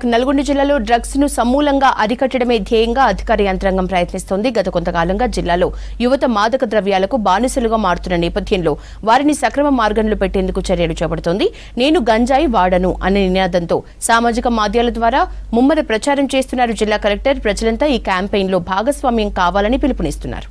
నల్గొండ జిల్లాలో డ్రగ్స్ ను సమూలంగా అరికట్టడమే ధ్యేయంగా అధికార యంత్రాంగం ప్రయత్నిస్తోంది. గత కొంతకాలంగా జిల్లాలో యువత మాదక ద్రవ్యాలకు బానిసలుగా మారుతున్న నేపథ్యంలో వారిని సక్రమ మార్గంలో పెట్టేందుకు చర్యలు చేపడుతోంది. నేను గంజాయి వాడను అనే నినాదంతో సామాజిక మాధ్యమాల ద్వారా ముమ్మర ప్రచారం చేస్తున్నారు జిల్లా కలెక్టర్. ప్రజలంతా ఈ క్యాంపెయిన్ లో భాగస్వామ్యం కావాలని పిలుపునిస్తున్నారు.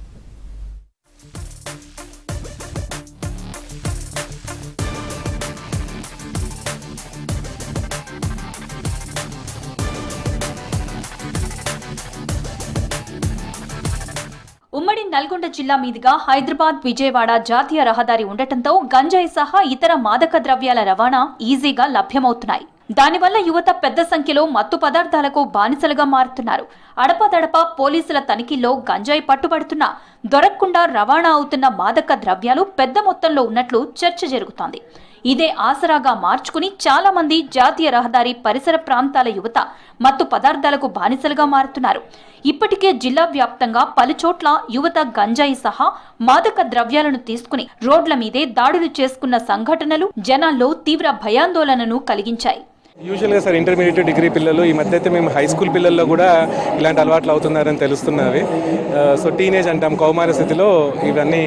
ఉమ్మడి నల్గొండ జిల్లా మీదుగా హైదరాబాద్ విజయవాడ జాతీయ రహదారి ఉండటంతో గంజాయి సహా ఇతర మాదక ద్రవ్యాల రవాణా ఈజీగా లభ్యమవుతున్నాయి. దానివల్ల యువత పెద్ద సంఖ్యలో మత్తు పదార్థాలకు బానిసలుగా మారుతున్నారు. అడపదడప పోలీసుల తనిఖీల్లో గంజాయి పట్టుబడుతున్నా దొరకకుండా రవాణా అవుతున్న మాదక ద్రవ్యాలు పెద్ద మొత్తంలో ఉన్నట్లు చర్చ జరుగుతోంది. ఇదే ఆసరాగా మార్చుకుని చాలా మంది జాతీయ రహదారి పరిసర ప్రాంతాల యువత మత్తు పదార్థాలకు బానిసలుగా మారుతున్నారు. ఇప్పటికే జిల్లా వ్యాప్తంగా పలుచోట్ల యువత గంజాయి సహా మాదక ద్రవ్యాలను తీసుకుని రోడ్ల మీదే దాడులు చేసుకున్న సంఘటనలు జనాల్లో తీవ్ర భయాందోళనను కలిగించాయి. యూజువల్గా సార్ ఇంటర్మీడియట్ డిగ్రీ పిల్లలు ఈ మధ్య అయితే మేము హై స్కూల్ పిల్లల్లో కూడా ఇలాంటి అలవాట్లు అవుతున్నారని తెలుస్తున్నవి. సో టీనేజ్ అంటాం, కౌమార స్థితిలో ఇవన్నీ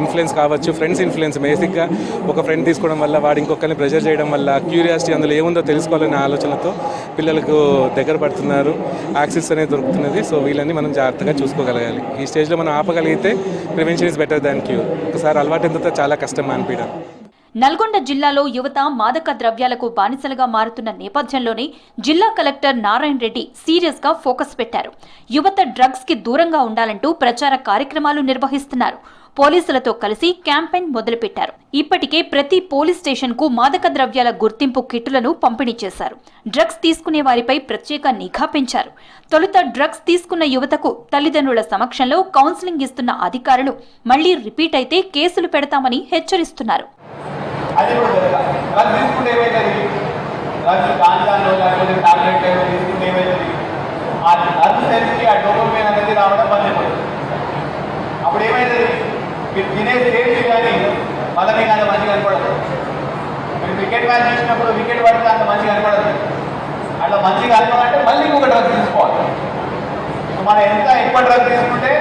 ఇన్ఫ్లుయెన్స్ కావచ్చు. ఫ్రెండ్స్ ఇన్ఫ్లుయెన్స్, బేసిక్గా ఒక ఫ్రెండ్ తీసుకోవడం వల్ల వాడు ఇంకొకరిని ప్రెజర్ చేయడం వల్ల క్యూరియాసిటీ అందులో ఏముందో తెలుసుకోవాలనే ఆలోచనతో పిల్లలకు దగ్గర పడుతున్నారు. యాక్సెస్ అనేది దొరుకుతున్నది. సో వీళ్ళని మనం జాగ్రత్తగా చూసుకోగలగాలి. ఈ స్టేజ్లో మనం ఆపగలిగితే prevention is better than cure. ఒకసారి అలవాటు ఎంత చాలా కష్టం అనిపించడం. నల్గొండ జిల్లాలో యువత మాదక ద్రవ్యాలకు బానిసలుగా మారుతున్న నేపథ్యంలోనే జిల్లా కలెక్టర్ నారాయణ రెడ్డి సీరియస్ గా ఫోకస్ పెట్టారు. యువత డ్రగ్స్ కి దూరంగా ఉండాలంటూ ప్రచార కార్యక్రమాలు నిర్వహిస్తున్నారు. పోలీసులతో కలిసి క్యాంపెయిన్ మొదలుపెట్టారు. ఇప్పటికే ప్రతి పోలీస్ స్టేషన్ కు మాదక ద్రవ్యాల గుర్తింపు కిట్టులను పంపిణీ చేశారు. డ్రగ్స్ తీసుకునే వారిపై ప్రత్యేక నిఘా పెంచారు. తొలుత డ్రగ్స్ తీసుకున్న యువతకు తల్లిదండ్రుల సమక్షంలో కౌన్సిలింగ్ ఇస్తున్న అధికారులు మళ్లీ రిపీట్ అయితే కేసులు పెడతామని హెచ్చరిస్తున్నారు. అది కూడా జరగాలి. డ్రగ్స్ తీసుకుంటే ఏమవుతుంది? డ్రగ్స్ గాంజాలో లేకపోతే టాబ్లెట్ తీసుకుంటే ఏమవుతుంది? ఆ డ్రగ్స్ సెన్స్కి ఆ డోపమైన్ అనేది రావడం బంద్ అయిపోతుంది. అప్పుడు ఏమవుతుంది? మీరు తినే స్టేజ్ కానీ మళ్ళీ మీకు అంత మంచిగా కనపడదు. మీరు క్రికెట్ మ్యాచ్ చూసినప్పుడు వికెట్ పడితే అంత మంచిగా కనపడదు. అట్లా మంచిగా కనపడాలంటే మళ్ళీ ఇంకొక డ్రగ్ తీసుకోవాలి. మనం ఎంత ఎక్కువ డ్రగ్ తీసుకుంటే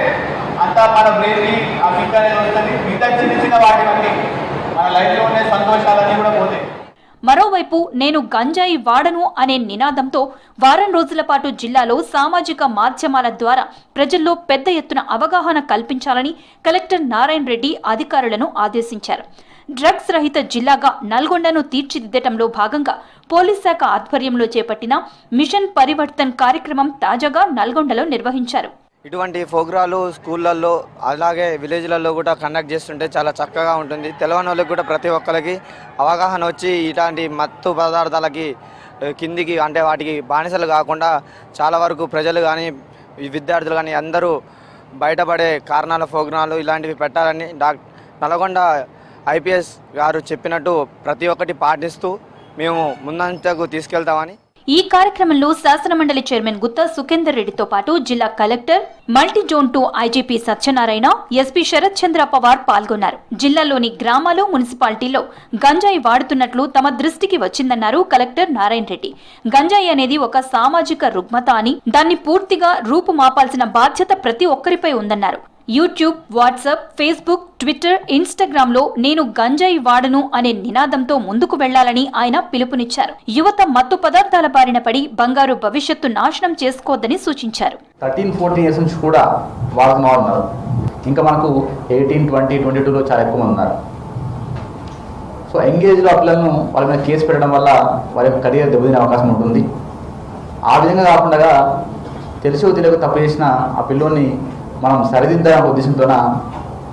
అంత మన బ్రెయిన్ ఆ కిక్ అనేది వస్తుంది. మిగతా చిన్న చిన్న వాటివన్నీ మన లైఫ్లో ఉండే సంతోషాలన్నీ కూడా పోతాయి. మరోవైపు నేను గంజాయి వాడను అనే నినాదంతో వారం రోజుల పాటు జిల్లాలో సామాజిక మాధ్యమాల ద్వారా ప్రజల్లో పెద్ద ఎత్తున అవగాహన కల్పించాలని కలెక్టర్ నారాయణ రెడ్డి అధికారులను ఆదేశించారు. డ్రగ్స్ రహిత జిల్లాగా నల్గొండను తీర్చిదిద్దటంలో భాగంగా పోలీస్ శాఖ ఆధ్వర్యంలో చేపట్టిన మిషన్ పరివర్తన్ కార్యక్రమం తాజాగా నల్గొండలో నిర్వహించారు. ఇటువంటి ప్రోగ్రాలు స్కూళ్ళల్లో అలాగే విలేజ్లలో కూడా కండక్ట్ చేస్తుంటే చాలా చక్కగా ఉంటుంది. తెలియని వాళ్ళకి కూడా ప్రతి ఒక్కరికి అవగాహన వచ్చి ఇలాంటి మత్తు పదార్థాలకి కిందికి అంటే వాటికి బానిసలు కాకుండా చాలా వరకు ప్రజలు కానీ విద్యార్థులు కానీ అందరూ బయటపడే కారణాల ప్రోగ్రాలు ఇలాంటివి పెట్టాలని నల్గొండ IPS గారు చెప్పినట్టు ప్రతి ఒక్కటి పాటిస్తూ మేము ముందంతకు తీసుకెళ్తామని. ఈ కార్యక్రమంలో శాసనమండలి చైర్మన్ గుత్తా సుఖేందర్ రెడ్డితో పాటు జిల్లా collector, multi zone 2 IGP Satyanarayana, SP Sharath Chandra Pawar పాల్గొన్నారు. జిల్లాలోని గ్రామాలు, మున్సిపాలిటీల్లో గంజాయి వాడుతున్నట్లు తమ దృష్టికి వచ్చిందన్నారు కలెక్టర్ నారాయణ రెడ్డి. గంజాయి అనేది ఒక సామాజిక రుగ్మత అని, దాన్ని పూర్తిగా రూపుమాపాల్సిన బాధ్యత ప్రతి ఒక్కరిపై ఉందన్నారు. యూట్యూబ్, వాట్సాప్, ఫేస్బుక్, ట్విట్టర్, ఇన్స్టాగ్రామ్లో నేను గంజాయి వాడను అనే నినాదంతో ముందుకు వెళ్లాలని ఆయన పిలుపునిచ్చారు. యువత మత్తు పదార్థాల బారిన పడి బంగారు భవిష్యత్తు నాశనం చేసుకోవద్దని సూచించారు. 13-14 ఇయర్స్ నుంచి కూడా వాడుతున్న వాళ్ళు ఉన్నారు. ఇంకా మనకు 18, 20, 22లో చాలా ఎక్కువ మంది ఉన్నారు. సో ఎంగేజ్లో ఆ పిల్లలను వాళ్ళ మీద కేసు పెట్టడం వల్ల వారి యొక్క కెరీర్ దెబ్బతినే అవకాశం ఉంటుంది. ఆ విధంగా కాకుండా తెలిసో తెలియక తప్పు చేసిన ఆ పిల్లోని మనం సరిదిద్దాలనే ఉద్దేశంతోన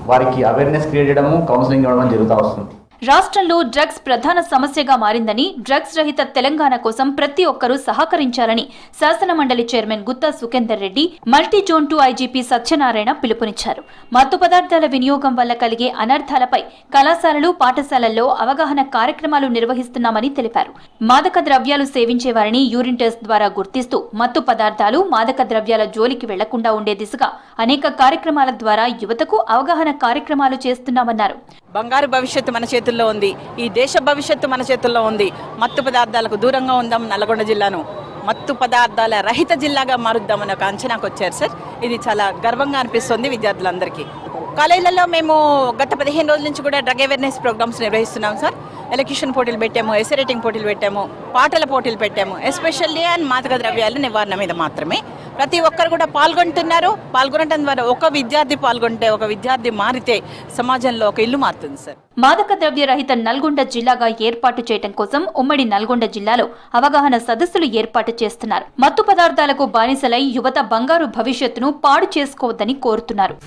వారికి అవేర్నెస్ క్రియేట్ చేయడము, కౌన్సిలింగ్ ఇవ్వడం జరుగుతూ వస్తుంది. రాష్ట్రంలో డ్రగ్స్ ప్రధాన సమస్యగా మారిందని, డ్రగ్స్ రహిత తెలంగాణ కోసం ప్రతి ఒక్కరూ సహకరించాలని శాసనమండలి chairman Gutha Sukhender Reddy, multi zone 2 IGP Satyanarayana పిలుపునిచ్చారు. మత్తు పదార్థాల వినియోగం వల్ల కలిగే అనర్థాలపై కళాశాలలు, పాఠశాలల్లో అవగాహన కార్యక్రమాలు నిర్వహిస్తున్నామని తెలిపారు. మాదక ద్రవ్యాలు సేవించే వారిని యూరిన్ టెస్ట్ ద్వారా గుర్తిస్తూ మత్తు పదార్థాలు, మాదక ద్రవ్యాల జోలికి వెళ్లకుండా ఉండే దిశగా అనేక కార్యక్రమాల ద్వారా యువతకు అవగాహన కార్యక్రమాలు చేస్తున్నామన్నారు. బంగారు భవిష్యత్తు మన చేతుల్లో ఉంది. ఈ దేశ భవిష్యత్తు మన చేతుల్లో ఉంది. మత్తు పదార్థాలకు దూరంగా ఉందాం నల్గొండ జిల్లాను. మత్తు పదార్థాల రహిత జిల్లాగా మారుద్దామని ఒక అంచనాకు వచ్చారు సార్. ఇది చాలా గర్వంగా అనిపిస్తుంది విద్యార్థులందరికీ. కాలేజీలలో మేము గత 15 రోజుల నుంచి కూడా డ్రగ్ అవేర్నెస్ ప్రోగ్రామ్స్ నిర్వహిస్తున్నాం సార్. ఎలక్యూషన్ పోటీలు పెట్టాము, ఎస్సే రైటింగ్ పోటీలు పెట్టాము, పాటల పోటీలు పెట్టాము. ఎస్పెషల్లీ అండ్ మాదక ద్రవ్యాల నివారణ మీద మాత్రమే ప్రతి ఒక్కరు కూడా పాల్గొంటున్నారు. పాల్గొనడం ద్వారా ఒక విద్యార్థి పాల్గొంటే, ఒక విద్యార్థి మారితే సమాజంలో ఒక ఇల్లు మారుతుంది సార్. మాదక ద్రవ్య రహిత నల్గొండ జిల్లాగా ఏర్పాటు చేయడం కోసం ఉమ్మడి నల్గొండ జిల్లాలో అవగాహన సదస్సులు ఏర్పాటు చేస్తున్నారు. మత్తు పదార్థాలకు బానిసలై యువత బంగారు భవిష్యత్తును పాడు చేసుకోవద్దని కోరుతున్నారు.